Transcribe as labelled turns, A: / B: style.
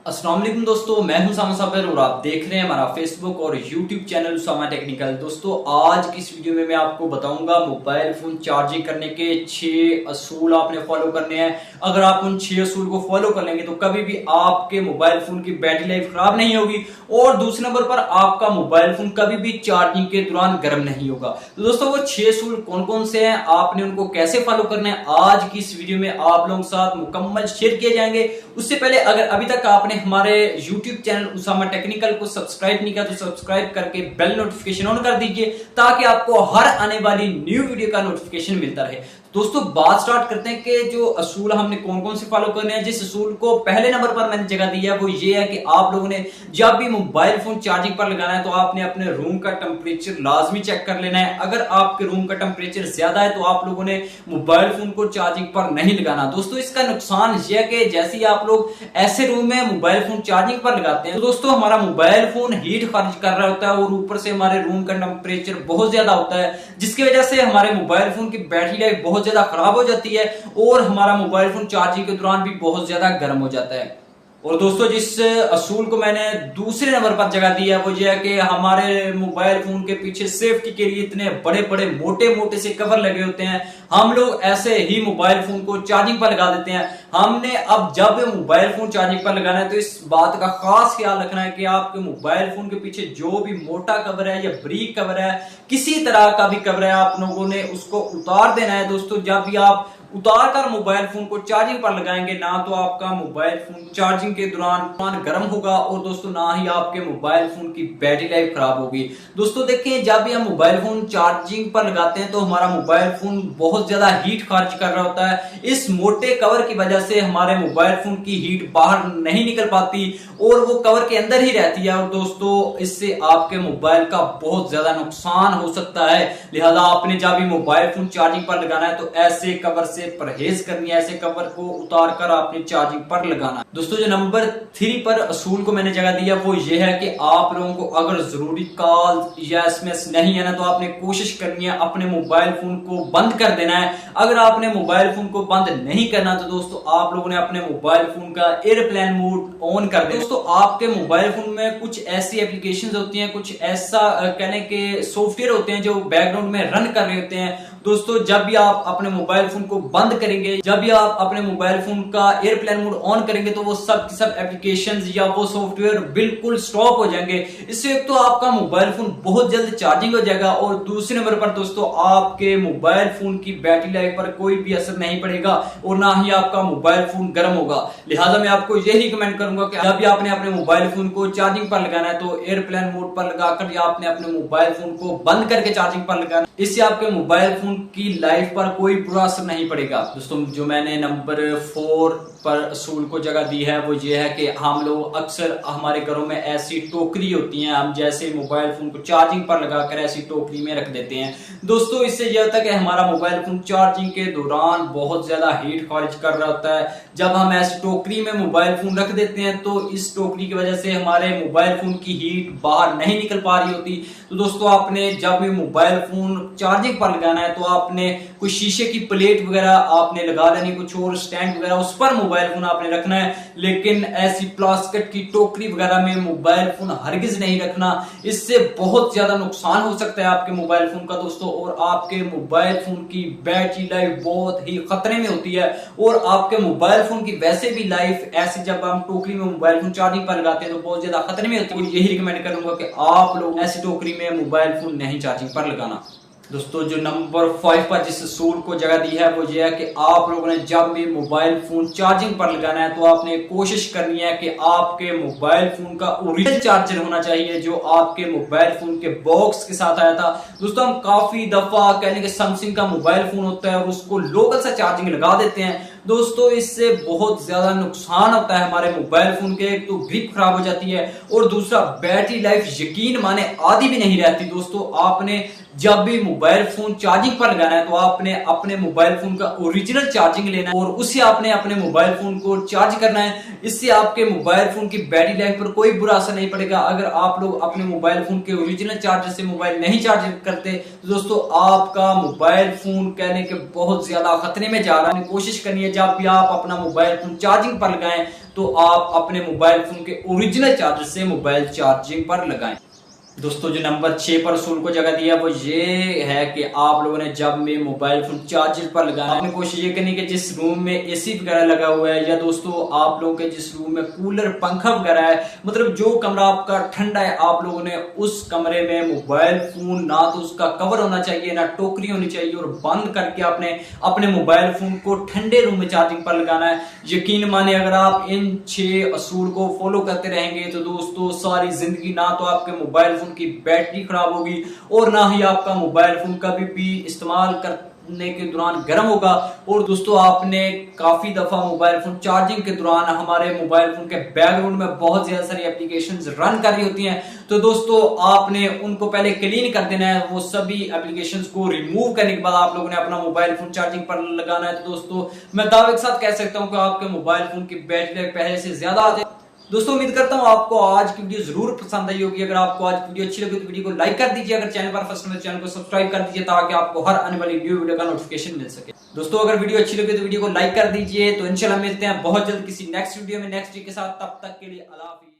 A: अस्सलाम वालेकुम दोस्तों, मैं हूं उसामा साबिर और आप देख रहे हैं हमारा फेसबुक और यूट्यूब चैनल उसामा टेक्निकल। दोस्तों आज की इस वीडियो में मैं आपको बताऊंगा मोबाइल फोन चार्जिंग करने के 6 असूल आपने फॉलो करने हैं। अगर आप उन 6 असूल को फॉलो कर लेंगे तो कभी भी आपके मोबाइल फोन की बैटरी लाइफ खराब नहीं होगी और दूसरे नंबर पर आपका मोबाइल फोन कभी भी चार्जिंग के दौरान गर्म नहीं होगा। तो दोस्तों वो 6 असूल कौन कौन से हैं, आपने उनको कैसे फॉलो करना है, आज की इस वीडियो में आप लोगों के साथ मुकम्मल शेयर किए जाएंगे। उससे पहले अगर अभी तक आपने हमारे YouTube चैनल उसामा टेक्निकल को सब्सक्राइब नहीं किया तो सब्सक्राइब करके बेल नोटिफिकेशन ऑन कर दीजिए ताकि आपको हर आने वाली न्यू वीडियो का नोटिफिकेशन मिलता रहे। दोस्तों बात स्टार्ट करते हैं कि जो असूल हमने कौन कौन से फॉलो करने हैं। जिस असूल को पहले नंबर पर मैंने जगह दी है वो ये है कि आप लोगों ने जब भी मोबाइल फोन चार्जिंग पर लगाना है तो आपने अपने रूम का टेम्परेचर लाजमी चेक कर लेना है। अगर आपके रूम का टेम्परेचर ज्यादा है तो आप लोगों ने मोबाइल फोन को चार्जिंग पर नहीं लगाना। दोस्तों इसका नुकसान यह है कि जैसे ही आप लोग ऐसे रूम में मोबाइल फोन चार्जिंग पर लगाते हैं तो दोस्तों हमारा मोबाइल फोन हीट खारिज कर रहा होता है और ऊपर से हमारे रूम का टेम्परेचर बहुत ज्यादा होता है, जिसकी वजह से हमारे मोबाइल फोन की बैटरी लाइफ बहुत ज्यादा खराब हो जाती है और हमारा मोबाइल फोन चार्जिंग के दौरान भी बहुत ज्यादा गर्म हो जाता है। और दोस्तों जिस असूल को मैंने दूसरे नंबर पर जगह दी है वो ये है कि हमारे मोबाइल फोन के पीछे सेफ्टी के लिए इतने बड़े बड़े मोटे मोटे से कवर लगे होते हैं। हम लोग ऐसे ही मोबाइल फोन को चार्जिंग पर लगा देते हैं। हमने अब जब मोबाइल फोन चार्जिंग पर लगाना है तो इस बात का खास ख्याल रखना है कि आपके मोबाइल फोन के पीछे जो भी मोटा कवर है या ब्रीक कवर है, किसी तरह का भी कवर है, आप लोगों ने उसको उतार देना है। दोस्तों जब भी आप उतार कर मोबाइल फोन को चार्जिंग पर लगाएंगे ना तो आपका मोबाइल फोन चार्जिंग के दौरान गर्म होगा और दोस्तों ना ही आपके मोबाइल फोन की बैटरी लाइफ खराब होगी। दोस्तों देखिए जब भी हम मोबाइल फोन चार्जिंग पर लगाते हैं तो हमारा मोबाइल फोन बहुत ज्यादा हीट खारिज कर रहा होता है। इस मोटे कवर की वजह से हमारे मोबाइल फोन की हीट बाहर नहीं निकल पाती और वो कवर के अंदर ही रहती है और दोस्तों इससे आपके मोबाइल का बहुत ज्यादा नुकसान हो सकता है। लिहाजा आपने जब भी मोबाइल फोन चार्जिंग पर लगाना है तो ऐसे कवर से परहेज करनी है, ऐसे कवर को उतार कर आपने चार्जिंग पर लगाना। दोस्तों जो नंबर 3 पर असूल को मैंने जगह दिया वो ये है कि आप लोगों को अगर जरूरी कॉल या एसएमएस नहीं है ना तो आपने कोशिश करनी है अपने मोबाइल फोन को बंद कर देना है। अगर आपने मोबाइल फोन को बंद नहीं करना तो दोस्तों आप लोगों ने अपने मोबाइल फोन का एयरप्लेन मोड ऑन कर देना। दोस्तों आपके मोबाइल फोन में कुछ ऐसी एप्लीकेशंस होती हैं, कुछ ऐसा कहने के सॉफ्टवेयर होते हैं जो बैकग्राउंड में रन कर रहे होते हैं। दोस्तों जब भी आप अपने मोबाइल फोन को बंद करेंगे, जब भी आप अपने मोबाइल फोन का एयरप्लेन मोड ऑन करेंगे तो वो सब की सब एप्लीकेशंस या वो सॉफ्टवेयर बिल्कुल स्टॉप हो जाएंगे। इससे एक तो आपका मोबाइल फोन बहुत जल्द चार्जिंग हो जाएगा और दूसरे नंबर पर दोस्तों आपके मोबाइल फोन की बैटरी लाइफ पर कोई भी असर नहीं पड़ेगा और ना ही आपका मोबाइल फोन गर्म होगा। लिहाजा मैं आपको यही रिकमेंड करूंगा कि जब भी आपने अपने मोबाइल फोन को चार्जिंग पर लगाना है तो एयरप्लेन मोड पर लगाकर या आपने अपने मोबाइल फोन को बंद करके चार्जिंग पर लगाना। इससे आपके मोबाइल फोन की लाइफ पर कोई बुरा असर नहीं पड़ेगा। दोस्तों जो मैंने नंबर 4 पर असूल को जगह दी है वो ये है कि हम लोग अक्सर हमारे घरों में ऐसी टोकरी होती हैं, हम जैसे मोबाइल फोन को चार्जिंग पर लगाकर ऐसी टोकरी में रख देते हैं। दोस्तों इससे यह होता है कि हमारा मोबाइल फोन चार्जिंग के दौरान बहुत ज्यादा हीट खारिज कर रहा होता है। जब हम ऐसी टोकरी में मोबाइल फोन रख देते हैं तो इस टोकरी की वजह से हमारे मोबाइल फोन की हीट बाहर नहीं निकल पा रही होती। तो दोस्तों आपने जब भी मोबाइल फोन चार्जिंग पर लगाना है तो आपने कुछ शीशे की प्लेट वगैरह आपने लगा लेनी, कुछ और स्टैंड वगैरह उस पर मोबाइल फोन आपने रखना है, लेकिन ऐसी प्लास्टिक की टोकरी वगैरह में मोबाइल फोन हरगिज नहीं रखना। इससे बहुत ज्यादा नुकसान हो सकता है आपके मोबाइल फोन का दोस्तों और आपके मोबाइल फोन की बैटरी लाइफ बहुत ही खतरे में होती है और आपके मोबाइल फोन की वैसे भी लाइफ ऐसे जब हम टोकरी में मोबाइल फोन चार्जिंग पर लगाते हैं तो बहुत ज्यादा खतरे में होती है। यही रिकमेंड करूंगा कि आप लोग ऐसी टोकरी में मोबाइल फोन नहीं चार्जिंग पर लगाना। दोस्तों जो नंबर 5 पर जिस असूल को जगह दी है वो ये है कि आप लोगों ने जब भी मोबाइल फोन चार्जिंग पर लगाना है तो आपने कोशिश करनी है कि आपके मोबाइल फोन का ओरिजिनल चार्जर होना चाहिए जो आपके मोबाइल फोन के बॉक्स के साथ आया था। दोस्तों हम काफी दफा कहने के सैमसंग का मोबाइल फोन होता है और उसको लोकल सा चार्जिंग लगा देते हैं। दोस्तों इससे बहुत ज्यादा नुकसान होता है हमारे मोबाइल फोन के। एक तो ग्रिप खराब हो जाती है और दूसरा बैटरी लाइफ यकीन माने आधी भी नहीं रहती। दोस्तों आपने जब भी मोबाइल फोन चार्जिंग पर लगाना है तो आपने अपने मोबाइल फोन का ओरिजिनल चार्जिंग लेना है और उसे आपने अपने मोबाइल फोन को चार्ज करना है। इससे आपके मोबाइल फोन की बैटरी लाइफ पर कोई बुरा असर नहीं पड़ेगा। अगर आप लोग अपने मोबाइल फोन के ओरिजिनल चार्जर से मोबाइल नहीं चार्ज करते तो दोस्तों आपका मोबाइल फोन कहने के बहुत ज्यादा खतरे में जा रहा है। कोशिश करनी है जब भी आप अपना मोबाइल फोन चार्जिंग पर लगाएं तो आप अपने मोबाइल फोन के ओरिजिनल चार्जर से मोबाइल चार्जिंग पर लगाएं। दोस्तों जो नंबर 6 पर असूल को जगह दिया वो ये है कि आप लोगों ने जब में मोबाइल फोन चार्जर पर लगाना आपने कोशिश ये करनी कि जिस रूम में एसी वगैरह लगा हुआ है या दोस्तों आप लोगों के जिस रूम में कूलर पंखा वगैरह है, मतलब जो कमरा आपका ठंडा है, आप लोगों ने उस कमरे में मोबाइल फोन ना तो उसका कवर होना चाहिए ना टोकरी होनी चाहिए और बंद करके आपने अपने मोबाइल फोन को ठंडे रूम में चार्जिंग पर लगाना है। यकीन माने अगर आप इन 6 असूल को फॉलो करते रहेंगे तो दोस्तों सारी जिंदगी ना तो आपके मोबाइल फोन की बैटरी खराब होगी और ना ही आपका मोबाइल फोन कभी भी इस्तेमाल करने के दौरान गर्म होगा। और दोस्तों आपने काफी दफा मोबाइल फोन चार्जिंग के दौरान हमारे मोबाइल फोन के बैकग्राउंड में बहुत ज्यादा सारी एप्लीकेशंस रन कर रही होती हैं, तो दोस्तों आपने उनको पहले क्लीन कर देना है। वो सभी एप्लीकेशंस को रिमूव करने के बाद आप लोगों ने अपना मोबाइल फोन चार्जिंग पर लगाना है। तो दोस्तों मैं दावे के साथ कह सकता हूं कि आपके मोबाइल फोन की बैटरी पहले से ज्यादा आते। दोस्तों उम्मीद करता हूं आपको आज की वीडियो जरूर पसंद आई होगी। अगर आपको आज की वीडियो अच्छी लगी तो वीडियो को लाइक कर दीजिए। अगर चैनल पर फर्स्ट टाइम चैनल को सब्सक्राइब कर दीजिए ताकि आपको हर आने वाली न्यू वीडियो का नोटिफिकेशन मिल सके। दोस्तों अगर वीडियो अच्छी लगी तो वीडियो को लाइक कर दीजिए। तो इंशाल्लाह मिलते हैं बहुत जल्द किसी नेक्स्ट वीडियो में नेक्स्ट वीक के साथ। तब तक के लिए अल्लाह हाफिज़।